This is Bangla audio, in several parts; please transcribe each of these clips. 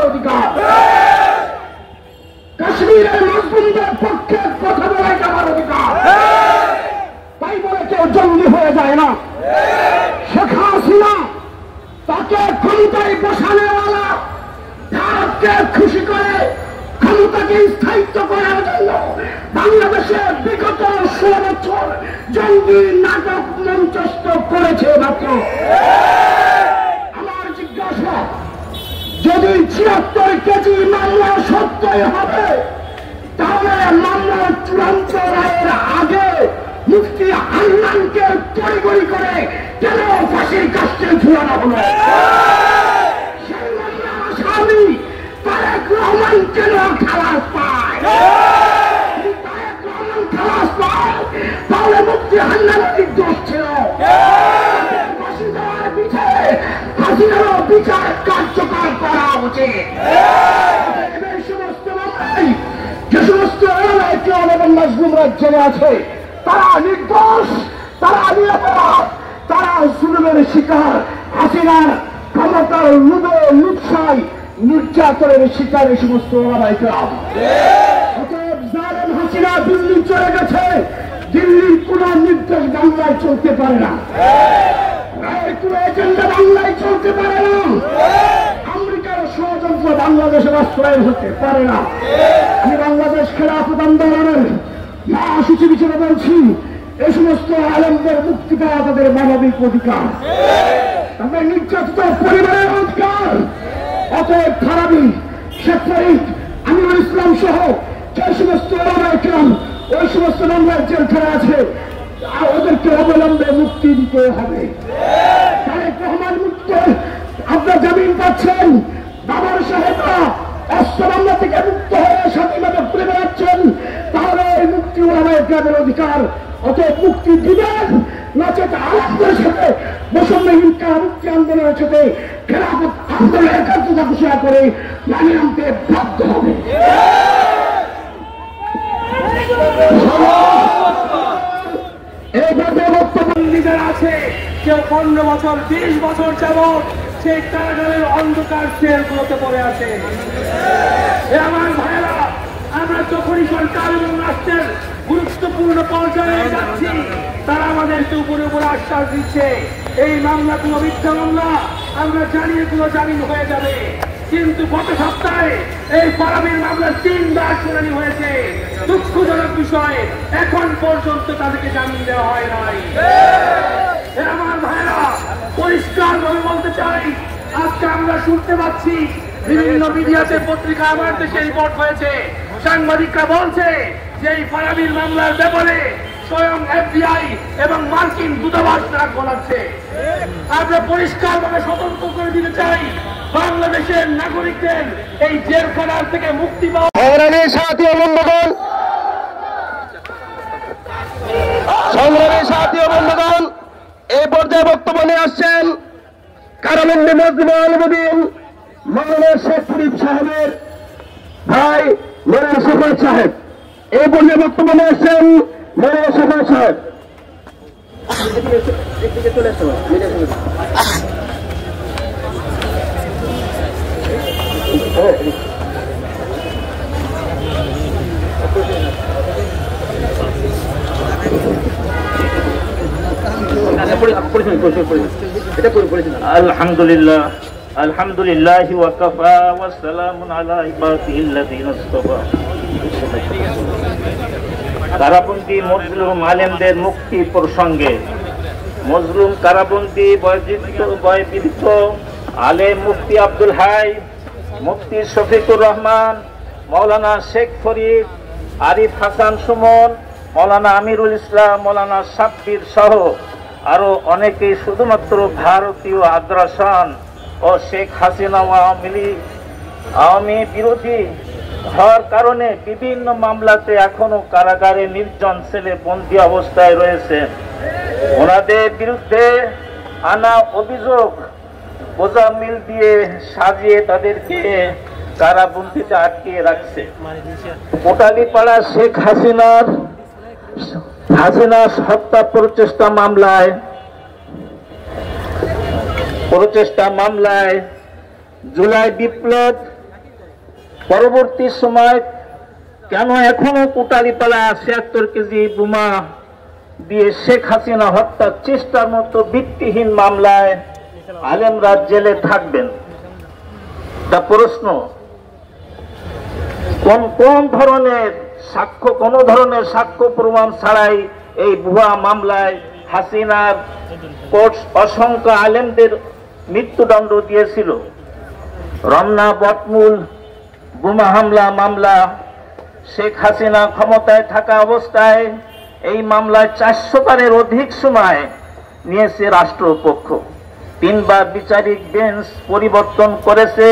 অধিকার, কাশ্মীরের মুসলিমদের পক্ষে কথা বলাই আমার অধিকার। তাই বলে কেউ জঙ্গি হয়ে যায় না। শেখ হাসিনা তাকে ক্ষমতায় বসানোওয়ালা ভারতকে খুশি করে ক্ষমতাকে স্থায়িত্ব করার জন্য বাংলাদেশে বিগত 16 বছর জঙ্গি নাটক মঞ্চস্থ করেছে মাত্র। আমার জিজ্ঞাসা, যদি 76 কেজি মামলা সত্যই হবে, তাহলে মামলার চূড়ান্ত রায়ের আগে মুফতি হান্নানকে তড়িঘড়ি করে কেন ফাঁসির কাস্টে ঝুলানো হলো? সেই মামলার আসামি তারেক রহমান কেন খালাস পায়? তারেক রহমান খালাস পায়, তাহলে মুফতি হান্নানের দোষ ছিল। ফাঁসি দেওয়ার পিছনে হাসিনারও বিচার কার্যকর করা উচিত। এই সমস্ত মামলায় যে সমস্ত এবং মাজলুমরা জেলে আছে, তারা নির্দোষ, তারা নিরপরাধ, তারা জুলুমের শিকার, হাসিনার ক্ষমতার লুবে লুৎসায় নির্যাতনের শিকার এই সমস্ত ওলামায়ে-কেরাম। অতএব জালেম হাসিনা দিল্লি চলে গেছে, দিল্লির কোন নির্দেশ বাংলায় চলতে পারে না, কোন এজেন্ডা বাংলায় চলতে পারে না, আমেরিকার ষড়যন্ত্র বাংলাদেশে বাস্তবায়ন হতে পারে না। আমি বাংলাদেশ খেলাফত আন্দোলনের মহাসচিব হিসেবে বলছি, এই সমস্ত আলেমদের মুক্তি পাওয়া তাদের মানবিক অধিকার, তাদের নির্যাতিত পরিবারের অধিকার। অতএব ফারাবী, শেখ ফরিদ, আমিনুল ইসলাম সহ যে সমস্ত ওলামায়ে-কেরাম ওই সমস্ত মামলার জেলখানা আছে, ওদেরকে অবিলম্বে মুক্তি দিতে হবে। তারেক রহমান মুক্ত, আপনার জামিন পাচ্ছেন। বাবার সাহেবরা অস্ত্র মামলা থেকে মুক্ত হয়ে স্বাধীনভাবে ঘুরে বেড়াচ্ছেন, তাহলে এই মুক্তি ওলামায়ে-কেরামের অধিকার। অতএব মুক্তি দিবেন, নচেত আলেমদের সাথে বৈষম্যহীন মুক্তি আন্দোলনের সাথে খেলাফত আন্দোলনের একাত্মতা ঘোষণা করে মানিয়ে আনতে বাধ্য হবে। এইভাবে বক্তব্য নিজের আছে, কেউ 15 বছর 20 বছর যাবৎ সেই কারাগারের অন্ধকার সেলগুলোতে পড়ে আছে। আমার ভাইয়েরা, আমরা যখনই সরকার এবং রাষ্ট্রের গুরুত্বপূর্ণ পর্যায়ে যাচ্ছি, তারা আমাদেরকে উপরে উপরে আশ্বাস দিচ্ছে এই মামলাগুলো মিথ্যা মামলা, আমরা জানি এগুলো জামিন হয়ে যাবে। কিন্তু গত সপ্তাহে এই ফারাবীর মামলা 3 বার শুনানি হয়েছে। দুঃখজনক বিষয়, এখন পর্যন্ত তাদেরকে জামিন দেওয়া হয় নাই। আমার ভাইয়েরা, পরিষ্কার ভাবে বলতে চাই, আজকে আমরা শুনতে পাচ্ছি বিভিন্ন মিডিয়াতে, পত্রিকা, আমার দেশে রিপোর্ট হয়েছে, সাংবাদিকরা বলছে যে এই ফারাবীর মামলার ব্যাপারে স্বয়ং FBI এবং মার্কিন দূতাবাস তারা গোলাচ্ছে। আমরা পরিষ্কার ভাবে সতর্ক করে দিতে চাই, বাংলাদেশের নাগরিকদের এই জেলখানার থেকে মুক্তি পাওয়া। সংগ্রামী সাথী ও বন্ধুগণ, এই পর্যায়ে বক্তব্য নিয়ে আসছেন কারাবন্দী মজলুম আলমউদ্দিন মাওলানা শেখ ফরিদ সাহেবের ভাই মাওলানা শফাত সাহেব। এই পর্যায়ে বক্তব্য নিয়ে আসছেন মাওলানা শফাত সাহেব। আলহামদুলিল্লাহ, আলহামদুলিল্লাহি ওয়া কাফা ওয়া সালামুন আলা ইবাদিহিল্লাযিনা ইসতাফা। কারাবন্দী মজলুম আলেমদের মুক্তি প্রসঙ্গে মজলুম কারাবন্দী বয়বৃদ্ধ আলেম মুফতি আব্দুল হাই, মুফতি শফিকুর রহমান, মাওলানা শেখ ফরিদ, আরিফ হাসান সুমন, মাওলানা আমিরুল ইসলাম, মাওলানা সাব্বির সহ আরো অনেকেই শুধুমাত্র ভারতীয় আগ্রাসন ও শেখ হাসিনা আওয়ামী বিরোধী হওয়ার কারণে বিভিন্ন মামলাতে এখনো কারাগারে নির্জন সেলে বন্দী অবস্থায় রয়েছেন। ওনাদের বিরুদ্ধে আনা অভিযোগ গোজামিল দিয়ে সাজিয়ে তাদেরকে কারাবন্দিতে আটকিয়ে রাখছে। কোটালীপাড়া শেখ হাসিনা হত্যা প্রচেষ্টা মামলায় জুলাই বিপ্লব পরবর্তী সময় কেন এখনো কোটালীপাড়া ৭৬ কেজি বোমা দিয়ে শেখ হাসিনা হত্যার চেষ্টার মতো ভিত্তিহীন মামলায় আলেমরা জেলে থাকবেন? তা প্রশ্ন। কোন ধরনের সাক্ষ্য, কোন ধরনের সাক্ষ্য প্রমাণ ছাড়াই এই ভুয়া মামলায় হাসিনার কোর্ট অসংখ্য আলেমদের মৃত্যুদণ্ড দিয়েছিল? রমনা বটমূল বোমা হামলা মামলা শেখ হাসিনা ক্ষমতায় থাকা অবস্থায় এই মামলায় 400 বারের অধিক সময় নিয়েছে রাষ্ট্রপক্ষ। 3 বার বিচারিক বেঞ্চ পরিবর্তন করেছে।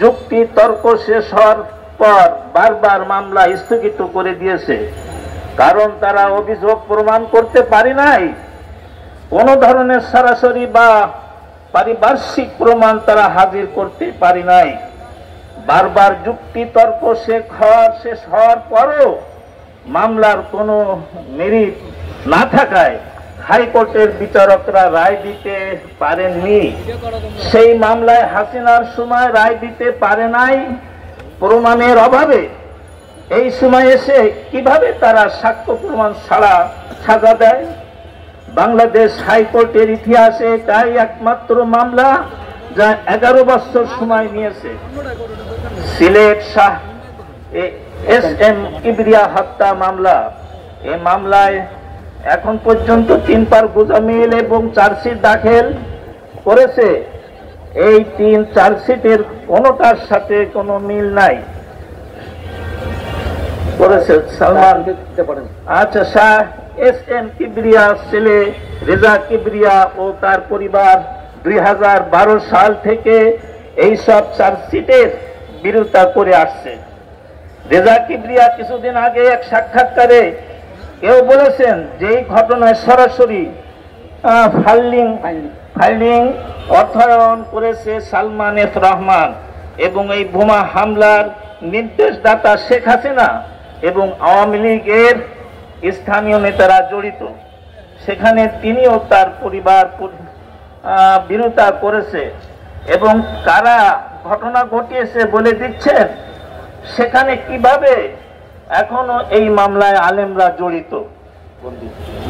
যুক্তি তর্ক শেষ হওয়ার পর বারবার মামলা স্থগিত করে দিয়েছে, কারণ তারা অভিযোগ প্রমাণ করতে পারে নাই। কোন ধরনের সরাসরি বা পারিপার্শ্বিক প্রমাণ তারা হাজির করতে পারে নাই। বারবার যুক্তি তর্ক শেষ হওয়ার পরও মামলার কোনো মেরিট না থাকায় হাইকোর্টের বিচারকরা রায় দিতে পারেননি। সেই মামলায় হাসিনার সময় রায় দিতে পারে নাই প্রমাণের অভাবে। এই সময় এসে কিভাবে তারা সাক্ষ্য প্রমাণ ছাড়া সাজা দেয়? বাংলাদেশ হাইকোর্টের ইতিহাসে এটাই একমাত্র মামলা যা 11 বছর সময় নিয়েছে। সিলেট শাহ এস.এম. কিবরিয়া হত্যা মামলা, এই মামলায় এখন পর্যন্ত 3 বার গোজামিল এবং চার্জশিট দাখিল করেছে। এই 3 চার্জশিটের কোনোটার সাথে কোনো মিল নাই। করেছে সালমান। আচ্ছা, শাহ এস.এম. কিবরিয়া ছেলে রেজা কিবরিয়া ও তার পরিবার 2012 সাল থেকে এই সব চার্জশিটের বিরোধিতা করে আসছে। রেজা কিবরিয়া কিছুদিন আগে এক সাক্ষাৎকারে কেউ বলেছেন যে এই ঘটনায় সরাসরি ফাইলিং অর্থায়ন করেছে সালমান এফ রহমান এবং এই বোমা হামলার নির্দেশদাতা শেখ হাসিনা এবং আওয়ামী লীগের স্থানীয় নেতারা জড়িত। সেখানে তিনিও তার পরিবার বিরোধিতা করেছে এবং কারা ঘটনা ঘটিয়েছে বলে দিচ্ছেন। সেখানে কিভাবে এখনো এই মামলায় আলেমরা জড়িত?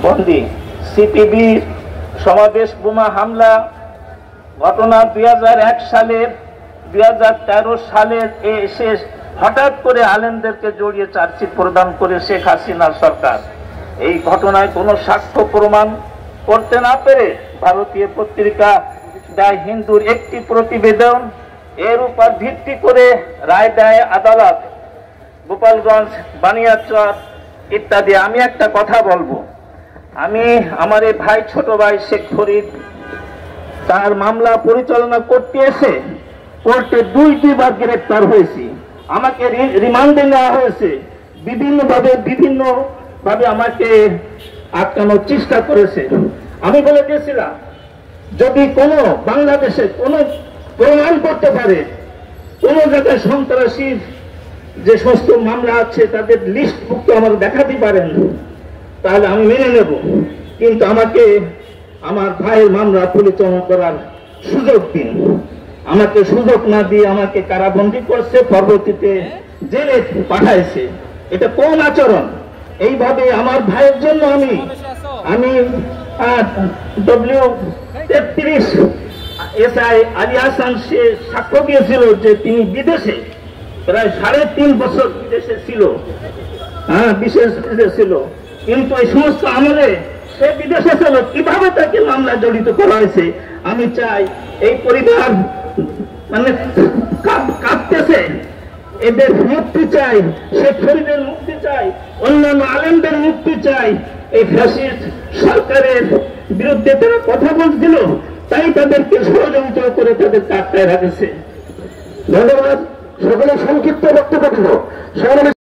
বন্দী সিপিবি সমাবেশ বোমা হামলা ঘটনা 2001 সালের 2013 সালের এসে হঠাৎ করে আলেমদেরকে জড়িয়ে চার্জশিট প্রদান করে শেখ হাসিনার সরকার। এই ঘটনায় কোনো সাক্ষ্য প্রমাণ করতে না পেরে ভারতীয় পত্রিকা দ্য হিন্দুর একটি প্রতিবেদন এর উপর ভিত্তি করে রায় দেয় আদালত। গোপালগঞ্জ, বানিয়াচর ইত্যাদি। আমি একটা কথা বলবো, আমি আমার এই ভাই, ছোট ভাই শেখ ফরিদ, তার মামলা পরিচালনা করতে এসে কোর্টে 2বার গ্রেপ্তার হয়েছি। আমাকে রিমান্ডে নেওয়া হয়েছে। বিভিন্নভাবে আমাকে আটকানোর চেষ্টা করেছে। আমি বলে দিয়েছিলাম, যদি কোনো বাংলাদেশে কোনো প্রমাণ করতে পারে কোন জায়গায় সন্ত্রাসীর যে সমস্ত মামলা আছে তাদের লিস্টভুক্ত আমার দেখাতে পারেন, তাহলে আমি মেনে নেব। কিন্তু আমাকে আমার ভাইয়ের মামলা পরিচালনা করার সুযোগ দিন। আমাকে সুযোগ না দিয়ে আমাকে কারাবন্দী করছে, পরবর্তীতে জেলে পাঠাইছে। এটা কোন আচরণ? এইভাবে আমার ভাইয়ের জন্য আমি W33 SI আলী হাসান সে সাক্ষ্য দিয়েছিল যে তিনি বিদেশে প্রায় 3.5 বছর বিদেশে ছিল, বিশেষ ছিল। কিন্তু এই সমস্ত আমলে সে বিদেশে ছিল, কিভাবে তাকে মামলা জড়িত করা হয়েছে? আমি চাই এই পরিবার মানে কাঁদতেছে, এদের মুক্তি চাই, শেখ ফরিদের মুক্তি চাই, অন্যান্য আলেমদের মুক্তি চাই। এই ফ্যাসিস্ট সরকারের বিরুদ্ধে তারা কথা বলছিল, তাই তাদেরকে ষড়যন্ত্র করে তাদের কাটটায় রাখেছে। ধন্যবাদ। সকলে সংক্ষিপ্ত বক্তব্য দিল।